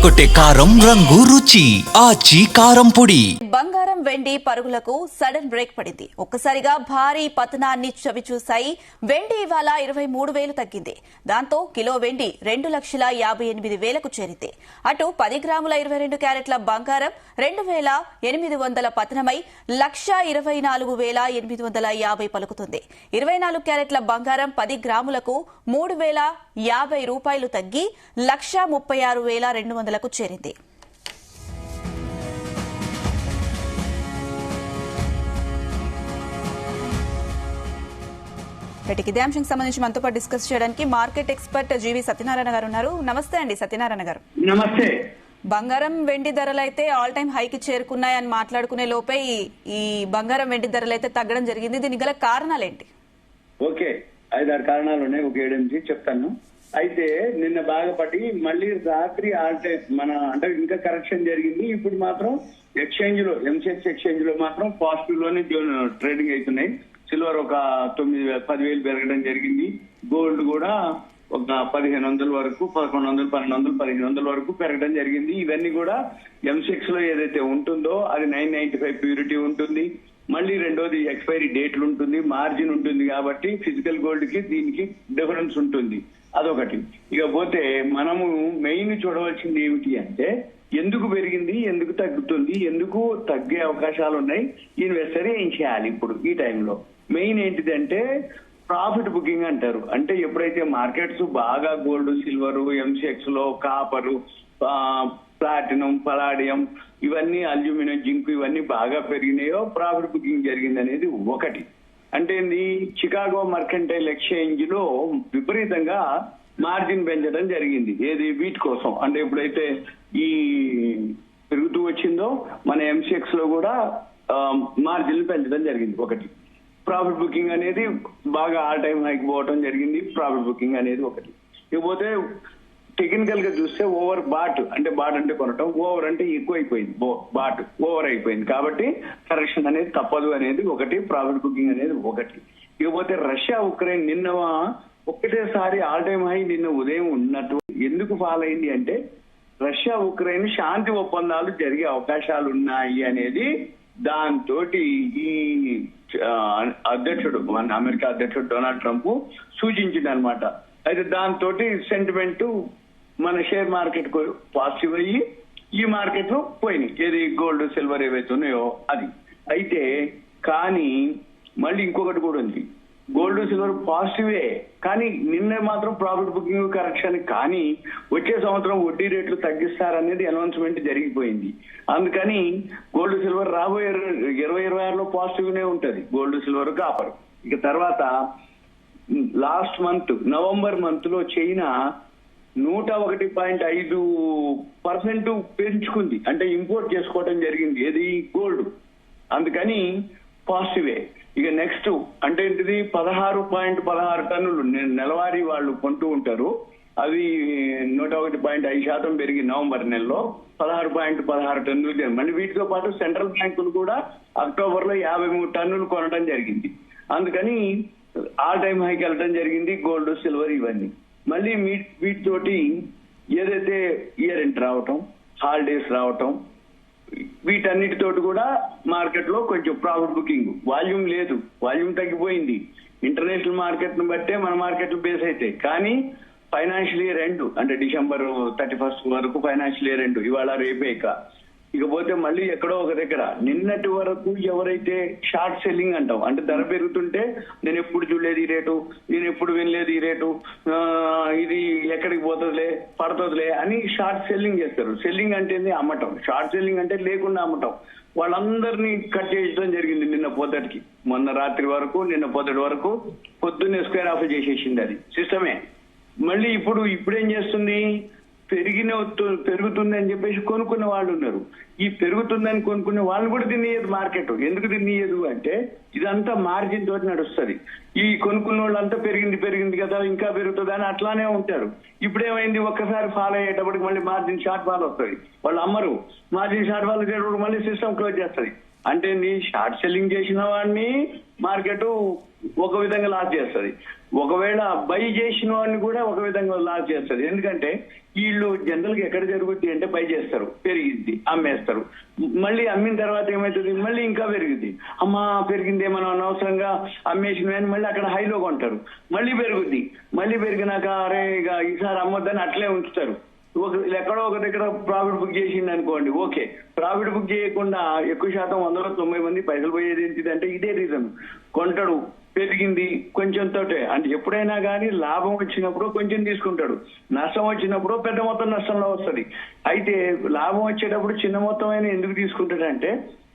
అదరగొట్టే కారం రంగు రుచి ఆచి కారం పొడి. బంగారం వెండి పరుగులకు సడన్ బ్రేక్ పడింది. ఒక్కసారిగా భారీ పతనాన్ని చవిచూశాయి. వెండి ఇవాళ 23,000 తగ్గింది. దాంతో కిలో వెండి 2,58,000కు చేరింది. అటు 10 గ్రాముల 22 క్యారెట్ల బంగారం 2,800 పతనమై 1,24,850 పలుకుతుంది. 24 క్యారెట్ల బంగారం 10 గ్రాములకు 3,050 రూపాయలు తగ్గి 1,36,200కు చేరింది. ఇదే అంశానికి సంబంధించి మనతో పాటు డిస్కస్ చేయడానికి మార్కెట్ ఎక్స్పర్ట్ జీవి సత్యనారాయణ గారు ఉన్నారు. నమస్తే అండి సత్యనారాయణ గారు. నమస్తే. బంగారం వెండి ధరలు అయితే ఆల్ టైమ్ హైకి చేరుకున్నాయని మాట్లాడుకునే లోపే ఈ బంగారం వెండి ధరలు అయితే తగ్గడం జరిగింది. దీనికి గల కారణాలు ఏంటి? ఓకే, 5-6 కారణాలు ఉన్నాయి. ఒక 7 చెప్తాను. అయితే నిన్న బాగా పట్టి మళ్ళీ రాత్రి అంటే ఇంకా కరెక్షన్ జరిగింది. ఇప్పుడు మాత్రం ఎక్స్చేంజ్ లో ఎంసెక్స్ ఎక్స్చేంజ్ లో మాత్రం పాజిటివ్ లోనే ట్రేడింగ్ అవుతున్నాయి. సిల్వర్ ఒక 9,000-10,000 పెరగడం జరిగింది. గోల్డ్ కూడా ఒక 1,500 వరకు, 1,100, 1,200, 1,500 వరకు పెరగడం జరిగింది. ఇవన్నీ కూడా ఎంసెక్స్ లో ఏదైతే ఉంటుందో అది 995 ప్యూరిటీ ఉంటుంది. మళ్ళీ రెండోది ఎక్స్పైరీ డేట్లు ఉంటుంది, మార్జిన్ ఉంటుంది. కాబట్టి ఫిజికల్ గోల్డ్ కి దీనికి డిఫరెన్స్ ఉంటుంది. అదొకటి. ఇకపోతే మనము మెయిన్ చూడవలసింది ఏమిటి అంటే ఎందుకు పెరిగింది, ఎందుకు తగ్గుతుంది, ఎందుకు తగ్గే అవకాశాలు ఉన్నాయి, ఇన్వెస్టర్ ఏం చేయాలి ఇప్పుడు ఈ టైంలో. మెయిన్ ఏంటిదంటే ప్రాఫిట్ బుకింగ్ అంటారు. అంటే ఎప్పుడైతే మార్కెట్స్ బాగా గోల్డ్, సిల్వర్, ఎంసెక్స్ లో కాపరు, ప్లాటినం, పలాడియం, ఇవన్నీ అల్యూమినియం, జింక్ ఇవన్నీ బాగా పెరిగినాయో ప్రాఫిట్ బుకింగ్ జరిగింది అనేది ఒకటి. అంటే చికాగో మర్కంటైల్ ఎక్స్చేంజ్ లో విపరీతంగా మార్జిన్ పెంచడం జరిగింది. ఏది వీటి కోసం. అంటే ఎప్పుడైతే ఈ పెరుగుతూ వచ్చిందో మన ఎంసెక్స్ లో కూడా మార్జిన్ పెంచడం జరిగింది. ఒకటి. ప్రాఫిట్ బుకింగ్ అనేది బాగా ఆల్ టైమ్ హైకి పోవడం జరిగింది. ప్రాఫిట్ బుకింగ్ అనేది ఒకటి. ఇకపోతే టెక్నికల్ గా చూస్తే ఓవర్ బాట్ అంటే కొనటం, ఓవర్ అంటే ఎక్కువ అయిపోయింది, బాట్ ఓవర్ అయిపోయింది. కాబట్టి కరెక్షన్ అనేది తప్పదు అనేది ఒకటి. ప్రాఫిట్ బుకింగ్ అనేది ఒకటి. ఇకపోతే రష్యా ఉక్రెయిన్ నిన్న ఒక్కటేసారి ఆల్ టైమ్ హై నిన్న ఉదయం ఉన్నట్టు ఎందుకు ఫాల్ అయింది అంటే రష్యా ఉక్రెయిన్ శాంతి ఒప్పందాలు జరిగే అవకాశాలు ఉన్నాయి అనేది దాంతో ఈ అధ్యక్షుడు, మన అమెరికా అధ్యక్షుడు డొనాల్డ్ ట్రంప్ సూచించింది అనమాట. అయితే దాంతో సెంటిమెంట్ మన షేర్ మార్కెట్ కు పాజిటివ్ అయ్యి ఈ మార్కెట్ లో పోయినాయి. ఏది గోల్డ్, సిల్వర్ ఏవైతే ఉన్నాయో అది. అయితే కానీ మళ్ళీ ఇంకొకటి కూడా ఉంది. గోల్డ్, సిల్వర్ పాజిటివే, కానీ నిన్న మాత్రం ప్రాఫిట్ బుకింగ్ కరెక్షన్. కానీ వచ్చే సంవత్సరం వడ్డీ రేట్లు తగ్గిస్తారనేది అనౌన్స్మెంట్ జరిగిపోయింది. అందుకని గోల్డ్, సిల్వర్ రాబోయే 2026లో పాజిటివ్నే ఉంటది. Gold, silver, copper. ఇక తర్వాత లాస్ట్ మంత్ నవంబర్ మంత్ లో చైనా 101.5% పెంచుకుంది. అంటే ఇంపోర్ట్ చేసుకోవడం జరిగింది. ఏది గోల్డ్. అందుకని పాజిటివే. ఇక నెక్స్ట్ అంటే ఏంటిది 16.16 టన్నులు నెలవారీ వాళ్ళు కొంటూ ఉంటారు. అవి 101.5% పెరిగి నవంబర్ నెలలో 16.16 టన్నులు. మళ్ళీ వీటితో పాటు సెంట్రల్ బ్యాంకులు కూడా అక్టోబర్ లో 53 టన్నులు కొనడం జరిగింది. అందుకని ఆల్ టైమ్ హైకి వెళ్ళడం జరిగింది గోల్డ్, సిల్వర్ ఇవన్నీ. మళ్ళీ వీటితోటి ఏదైతే ఇయర్ ఎండ్ రావటం, హాలిడేస్ రావటం, వీటన్నిటితోటి కూడా మార్కెట్ లో కొంచెం ప్రాఫిట్ బుకింగ్ వాల్యూమ్ లేదు, వాల్యూమ్ తగ్గిపోయింది. ఇంటర్నేషనల్ మార్కెట్ ను బట్టే మన మార్కెట్ బేస్ అయితే. కానీ ఫైనాన్షియల్ ఇయర్ ఎండ్ అంటే December 31 వరకు ఫైనాన్షియల్ ఇయర్ ఎండ్, ఇవాళ రేపే. ఇకపోతే మళ్ళీ ఎక్కడో ఒక దగ్గర నిన్నటి వరకు ఎవరైతే షార్ట్ సెల్లింగ్ అంటాం, అంటే ధర పెరుగుతుంటే నేను ఎప్పుడు చూడలేదు ఈ రేటు, నేను ఎప్పుడు వినలేదు ఈ రేటు, ఇది ఎక్కడికి పోతుందిలే, పడుతుందిలే అని షార్ట్ సెల్లింగ్ చేస్తారు. సెల్లింగ్ అంటే అమ్మటం. షార్ట్ సెల్లింగ్ అంటే లేకుండా అమ్మటం. వాళ్ళందరినీ కట్ చేయడం జరిగింది నిన్న పొద్దుటికి. మొన్న రాత్రి వరకు, నిన్న పొద్దుటి వరకు పొద్దున్నే స్క్వేర్ ఆఫ్ చేసేసింది అది సిస్టమే. మళ్ళీ ఇప్పుడేం చేస్తుంది, పెరుగుతుంది అని చెప్పేసి కొనుక్కున్న వాళ్ళు ఉన్నారు. ఈ పెరుగుతుందని కొనుక్కునే వాళ్ళు కూడా తినేయదు మార్కెట్. ఎందుకు తినేయదు అంటే ఇదంతా మార్జిన్ తోటి నడుస్తుంది. ఈ కొనుక్కున్న వాళ్ళంతా పెరిగింది కదా ఇంకా పెరుగుతుంది అని అట్లానే ఉంటారు. ఇప్పుడేమైంది, ఒక్కసారి ఫాలో అయ్యేటప్పటికి మళ్ళీ మార్జిన్ షార్ట్ ఫాల్ వస్తుంది. వాళ్ళు అమ్మరు. మార్జిన్ షార్ట్ ఫాల్ అయ్యేటప్పుడు మళ్ళీ సిస్టమ్ క్లోజ్ చేస్తుంది. అంటే నీ షార్ట్ సెల్లింగ్ చేసిన వాడిని మార్కెట్ ఒక విధంగా లాస్ చేస్తుంది, ఒకవేళ బై చేసిన వాడిని కూడా ఒక విధంగా లాస్ చేస్తుంది. ఎందుకంటే వీళ్ళు జనరల్ గా ఎక్కడ జరుగుద్ది అంటే బై చేస్తారు, పెరిగిద్ది, అమ్మేస్తారు, మళ్ళీ అమ్మిన తర్వాత ఏమవుతుంది, మళ్ళీ ఇంకా పెరుగుద్ది, అమ్మా పెరిగిందే మనం అనవసరంగా అమ్మేసిన అని మళ్ళీ అక్కడ హైలో కొంటారు, మళ్ళీ పెరుగుద్ది, మళ్ళీ పెరిగినాక అరే ఇక ఈసారి అమ్మొద్దని అట్లే ఉంచుతారు. ఎక్కడో ఒక దగ్గర ప్రాఫిట్ బుక్ చేసింది అనుకోండి, ఓకే, ప్రాఫిట్ బుక్ చేయకుండా ఎక్కువ శాతం 190 మంది పైసలు పోయేది ఏంటిదంటే ఇదే రీజన్. కొంటాడు, పెరిగింది కొంచెం తోటే, అంటే ఎప్పుడైనా కానీ లాభం వచ్చినప్పుడు కొంచెం తీసుకుంటాడు, నష్టం వచ్చినప్పుడు పెద్ద మొత్తం నష్టంలో వస్తుంది. అయితే లాభం వచ్చేటప్పుడు చిన్న మొత్తం అయినా ఎందుకు తీసుకుంటాడంటే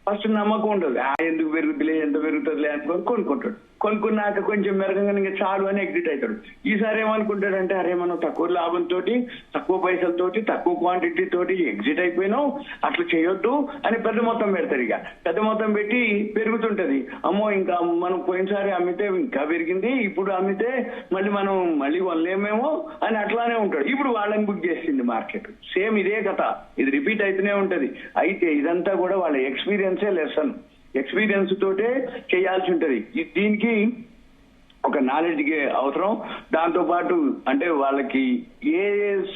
ఫస్ట్ నమ్మకం ఉండదు, ఎందుకు పెరుగుతులే ఎంత పెరుగుతుందిలే అనుకొని కొనుక్కుంటాడు, కొనుక్కున్నాక కొంచెం మెరగంగా ఇంకా చాలు అని ఎగ్జిట్ అవుతాడు. ఈసారి ఏమనుకుంటాడంటే అరే మనం తక్కువ లాభంతో తక్కువ పైసలతోటి తక్కువ క్వాంటిటీ తోటి ఎగ్జిట్ అయిపోయినాం, అట్లా చేయొద్దు అని పెద్ద మొత్తం పెడతారు. ఇక పెద్ద మొత్తం పెట్టి పెరుగుతుంటది, అమ్మో ఇంకా మనం పోయినసారి అమ్మితే ఇంకా పెరిగింది, ఇప్పుడు అమ్మితే మనం మళ్ళీ కొనలేమేమో అని అట్లానే ఉంటాడు. ఇప్పుడు వాళ్ళని బుక్ చేసింది మార్కెట్. సేమ్ ఇదే కథ, ఇది రిపీట్ అయితేనే ఉంటది. అయితే ఇదంతా కూడా వాళ్ళ ఎక్స్పీరియన్సే లెసన్, ఎక్స్పీరియన్స్ తోటే చేయాల్సి ఉంటది. దీనికి ఒక నాలెడ్జ్ అవసరం. దాంతో పాటు అంటే వాళ్ళకి ఏ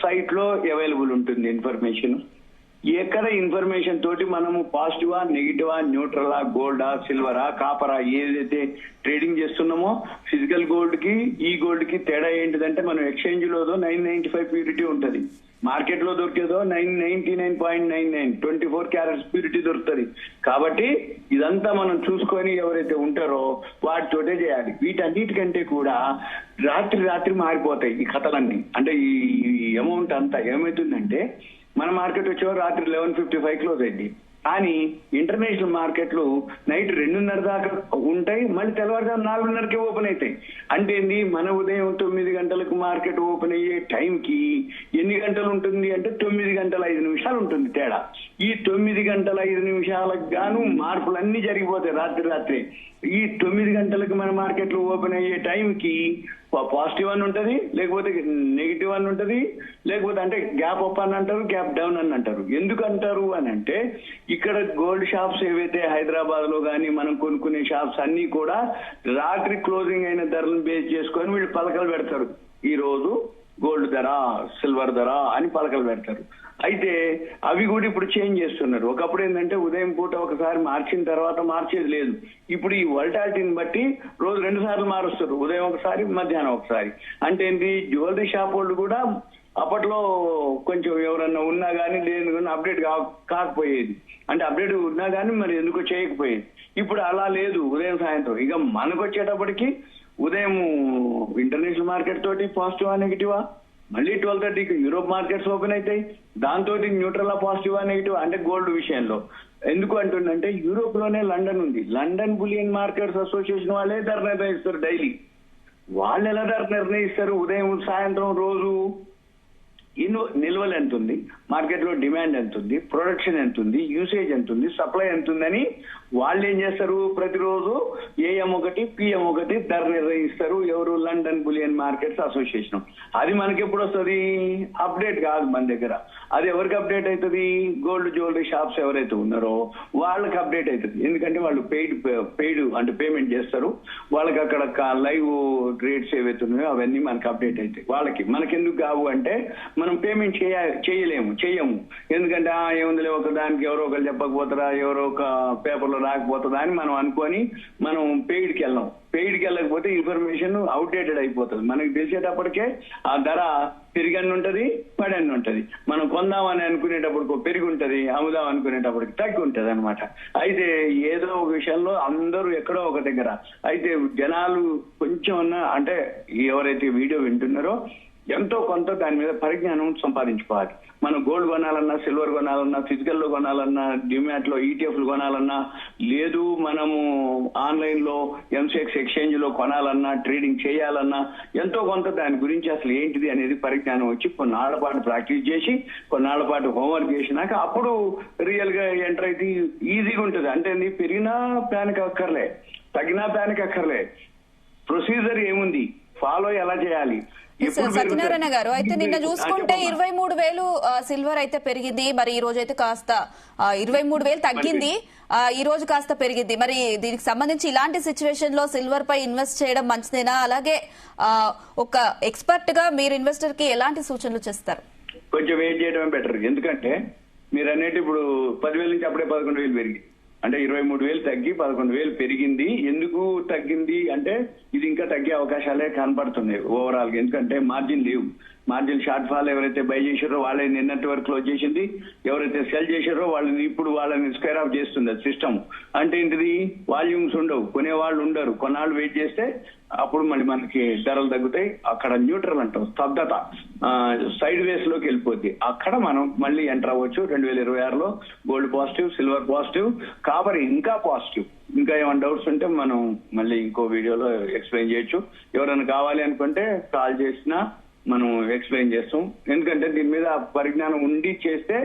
సైట్ లో అవైలబుల్ ఉంటుంది ఇన్ఫర్మేషన్, ఎక్కడ ఇన్ఫర్మేషన్ తోటి మనము పాజిటివా నెగిటివా న్యూట్రలా గోల్డా సిల్వరా కాపరా ఏదైతే ట్రేడింగ్ చేస్తున్నామో ఫిజికల్ గోల్డ్ కి ఈ గోల్డ్ కి తేడా ఏంటిదంటే మనం ఎక్స్చేంజ్ లోదో 995 ప్యూరిటీ ఉంటది, మార్కెట్ లో దొరికేదో 999.99 24 క్యారెట్స్ ప్యూరిటీ దొరుకుతుంది. కాబట్టి ఇదంతా మనం చూసుకొని ఎవరైతే ఉంటారో వాటితోటే చేయాలి. వీటన్నిటికంటే కూడా రాత్రి మారిపోతాయి ఈ కథలన్నీ. అంటే ఈ అమౌంట్ అంతా ఏమవుతుందంటే మన మార్కెట్ వచ్చేవో రాత్రి 11:55 క్లోజ్ అయింది, కానీ ఇంటర్నేషనల్ మార్కెట్లు నైట్ 2:30 దాకా ఉంటాయి, మళ్ళీ తెల్లవారుజాము 4:30కే ఓపెన్ అవుతాయి. అంటే ఏంది, మన ఉదయం 9 గంటలకు మార్కెట్ ఓపెన్ అయ్యే టైంకి ఎన్ని గంటలు ఉంటుంది అంటే 9 గంటల 5 నిమిషాలు ఉంటుంది తేడా. ఈ 9 గంటల 5 నిమిషాలకు గాను మార్పులన్నీ జరిగిపోతాయి రాత్రి. ఈ 9 గంటలకు మన మార్కెట్లు ఓపెన్ అయ్యే టైంకి పాజిటివ్ అని ఉంటది, లేకపోతే నెగిటివ్ అని ఉంటది, లేకపోతే అంటే గ్యాప్ అప్ అని అంటారు, గ్యాప్ డౌన్ అని అంటారు. ఎందుకు అంటారు అని అంటే ఇక్కడ గోల్డ్ షాప్స్ ఏవైతే హైదరాబాద్ లో కానీ మనం కొనుక్కునే షాప్స్ అన్ని కూడా రాత్రి క్లోజింగ్ అయిన ధరలను బేస్ చేసుకొని వీళ్ళు పలకలు పెడతారు, ఈ రోజు గోల్డ్ ధర సిల్వర్ ధర అని పలకలు పెడతారు. అయితే అవి కూడా ఇప్పుడు చేంజ్ చేస్తున్నారు. ఒకప్పుడు ఏంటంటే ఉదయం పూట ఒకసారి మార్చిన తర్వాత మార్చేది లేదు, ఇప్పుడు ఈ వల్టాలిటీని బట్టి రోజు 2 సార్లు మారుస్తారు, ఉదయం ఒకసారి మధ్యాహ్నం ఒకసారి. అంటే ఏంటి, జ్యువెలరీ షాప్ వాళ్ళు కూడా అప్పట్లో కొంచెం ఎవరన్నా ఉన్నా కానీ లేదు కానీ అప్డేట్ కాకపోయేది, అంటే అప్డేట్ ఉన్నా కానీ మరి ఎందుకో చేయకపోయేది. ఇప్పుడు అలా లేదు, ఉదయం సాయంత్రం. ఇక మనకు వచ్చేటప్పటికి ఉదయం ఇంటర్నేషనల్ మార్కెట్ తోటి పాజిటివా నెగిటివా, మళ్ళీ 12:30కి యూరోప్ మార్కెట్స్ ఓపెన్ అవుతాయి, దాంతో న్యూట్రల్ పాజిటివా నెగిటివ్ అంటే గోల్డ్ విషయంలో. ఎందుకు అంటుండంటే యూరోప్ లోనే లండన్ ఉంది, లండన్ బులియన్ మార్కెట్స్ అసోసియేషన్ వాళ్ళే ధర నిర్ణయిస్తారు డైలీ. వాళ్ళు ఎలా ధర నిర్ణయిస్తారు, ఉదయం సాయంత్రం రోజు నిల్వలు ఎంత ఉంది, మార్కెట్ లో డిమాండ్ ఎంత ఉంది, ప్రొడక్షన్ ఎంత ఉంది, యూసేజ్ ఎంత ఉంది, సప్లై ఎంత ఉందని వాళ్ళు ఏం చేస్తారు, ప్రతిరోజు AM 1 PM 1 ధర నిర్ణయిస్తారు. ఎవరు, లండన్ బులియన్ మార్కెట్స్ అసోసియేషన్. అది మనకి ఎప్పుడు వస్తుంది, అప్డేట్ కాదు మన దగ్గర. అది ఎవరికి అప్డేట్ అవుతుంది, గోల్డ్ జ్యువెలరీ షాప్స్ ఎవరైతే ఉన్నారో వాళ్ళకి అప్డేట్ అవుతుంది. ఎందుకంటే వాళ్ళు పెయిడ్ అంటే పేమెంట్ చేస్తారు, వాళ్ళకి అక్కడ లైవ్ రేట్స్ ఏవైతే ఉన్నాయో అవన్నీ మనకి అప్డేట్ అవుతాయి. వాళ్ళకి మనకెందుకు కావు అంటే మనం పేమెంట్ చేయము. ఎందుకంటే ఏముందిలే ఒక దానికి ఎవరో ఒకరు చెప్పకపోతారా, ఎవరో ఒక పేపర్లో రాకపోతుందా అని మనం అనుకొని మనం పెయిడ్కి వెళ్ళకపోతే ఇన్ఫర్మేషన్ అవుట్డేటెడ్ అయిపోతుంది. మనకి తెలిసేటప్పటికే ఆ ధర పెరిగని ఉంటది, పడని ఉంటది. మనం కొందామని అనుకునేటప్పుడు పెరిగి ఉంటది, అమ్ముదాం అనుకునేటప్పటికి తగ్గి ఉంటది అనమాట. అయితే ఏదో ఒక విషయంలో అందరూ ఎక్కడో ఒక దగ్గర. అయితే జనాలు కొంచెం అంటే ఎవరైతే వీడియో వింటున్నారో ఎంతో కొంత దాని మీద పరిజ్ఞానం సంపాదించుకోవాలి. మనం గోల్డ్ కొనాలన్నా, సిల్వర్ కొనాలన్నా, ఫిజికల్ లో కొనాలన్నా, డిమాట్ లో ETFలు కొనాలన్నా, లేదు మనము ఆన్లైన్ లో MCX ఎక్స్చేంజ్ లో కొనాలన్నా, ట్రేడింగ్ చేయాలన్నా ఎంతో కొంత దాని గురించి అసలు ఏంటిది అనేది పరిజ్ఞానం వచ్చి కొన్నాళ్ల పాటు ప్రాక్టీస్ చేసి కొన్నాళ్ల పాటు హోంవర్క్ చేసినాక అప్పుడు రియల్ గా ఎంటర్ అయితే ఈజీగా ఉంటుంది. అంటే పెరిగినా ప్యానిక్ అక్కర్లే, తగ్గినా ప్యానిక్ అక్కర్లే. ప్రొసీజర్ ఏముంది, ఫాలో ఎలా చేయాలి, ఎప్పుడు సత్యనారాయణ గారు, అయితే నిన్న పెరుగుతాయి? చూసుకుంటే 23,000 సిల్వర్ అయితే పెరిగింది. మరి ఈ రోజు అయితే కాస్త 23,000 తగ్గింది. ఈ రోజు కాస్త పెరిగింది. మరి దీనికి సంబంధించి ఇలాంటి సిచ్యువేషన్ లో సిల్వర్ పై ఇన్వెస్ట్ చేయడం మంచిదేనా? అలాగే ఒక ఎక్స్పర్ట్ గా మీరు ఇన్వెస్టర్ కి ఎలాంటి సూచనలు చేస్తారు? కొంచెం వెయిట్ చేయడమే బెటర్. ఎందుకంటే మీరు అనేది ఇప్పుడు 10,000 నుంచి అప్పుడే 11,000 పెరిగింది. అంటే 23,000 తగ్గి 11,000 పెరిగింది. ఎందుకు తగ్గింది అంటే ఇది ఇంకా తగ్గే అవకాశాలే కనపడుతున్నాయి ఓవరాల్ గా. ఎందుకంటే మార్జిన్ లేవు. మార్జిన్ షార్ట్ ఫాల్ ఎవరైతే బై చేశారో వాళ్ళని నిన్నటి వరకు క్లోజ్ చేసింది. ఎవరైతే సెల్ చేశారో వాళ్ళని ఇప్పుడు వాళ్ళని స్క్వేర్ ఆఫ్ చేస్తుంది సిస్టమ్. అంటే ఏంటిది, వాల్యూమ్స్ ఉండవు, కొనేవాళ్ళు ఉండరు. కొన్నాళ్ళు వెయిట్ చేస్తే అప్పుడు మళ్ళీ మనకి ధరలు తగ్గుతాయి. అక్కడ న్యూట్రల్ అంటాం, స్తబ్దత, సైడ్ వేస్ లోకి వెళ్ళిపోద్ది. అక్కడ మనం మళ్ళీ ఎంటర్ అవ్వచ్చు. 2026లో gold positive, silver positive, copper ఇంకా పాజిటివ్. ఇంకా ఏమైనా డౌట్స్ ఉంటే మనం మళ్ళీ ఇంకో వీడియోలో ఎక్స్ప్లెయిన్ చేయొచ్చు. ఎవరైనా కావాలి అనుకుంటే కాల్ చేసినా మనం ఎక్స్ప్లెయిన్ చేస్తాం. ఎందుకంటే దీని మీద పరిజ్ఞానం ఉండి చేస్తే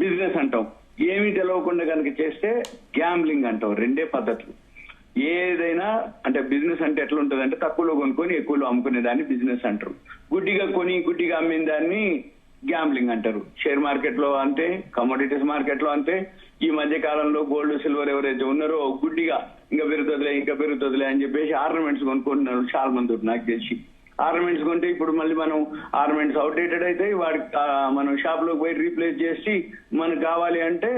బిజినెస్ అంటాం, ఏమీ తెలవకుండా కనుక చేస్తే గ్యాంబ్లింగ్ అంటాం. రెండే పద్ధతులు. ఏదైనా అంటే బిజినెస్ అంటే ఎట్లా ఉంటుంది అంటే తక్కువలో కొనుక్కొని ఎక్కువలో అమ్ముకునే దాన్ని బిజినెస్ అంటారు. గుడ్డిగా కొని గుడ్డిగా అమ్మిన దాన్ని గ్యాంబ్లింగ్ అంటారు. షేర్ మార్కెట్ లో అంతే, కమోడిటీస్ మార్కెట్ లో అంతే. ఈ మధ్య కాలంలో గోల్డ్ సిల్వర్ ఎవరైతే ఉన్నారో గుడ్డిగా ఇంకా పెరుగుతుందిలే అని చెప్పేసి ఆర్నమెంట్స్ కొనుక్కుంటున్నారు చాలా మంది నాకు తెలిసి. ఆర్నమెంట్స్ కొంటే ఇప్పుడు మళ్ళీ మనం ఆర్నమెంట్స్ అవుట్డేటెడ్ అయితే వాడి మనం షాప్ లోకి పోయి రీప్లేస్ చేసి మనకు కావాలి అంటే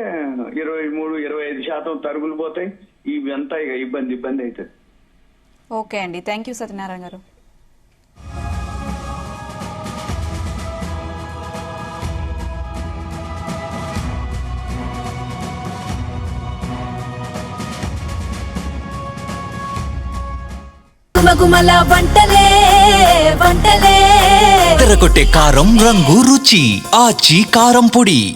23-25% తరుగులు పోతాయి. ఇవంతా ఇక ఇబ్బంది అవుతుంది. ఓకే అండి, థ్యాంక్ యూ సత్యనారాయణ గారు. గుమగుమల వంటలే తెరకొట్టే కారం రంగు రుచి ఆచి కారం పొడి.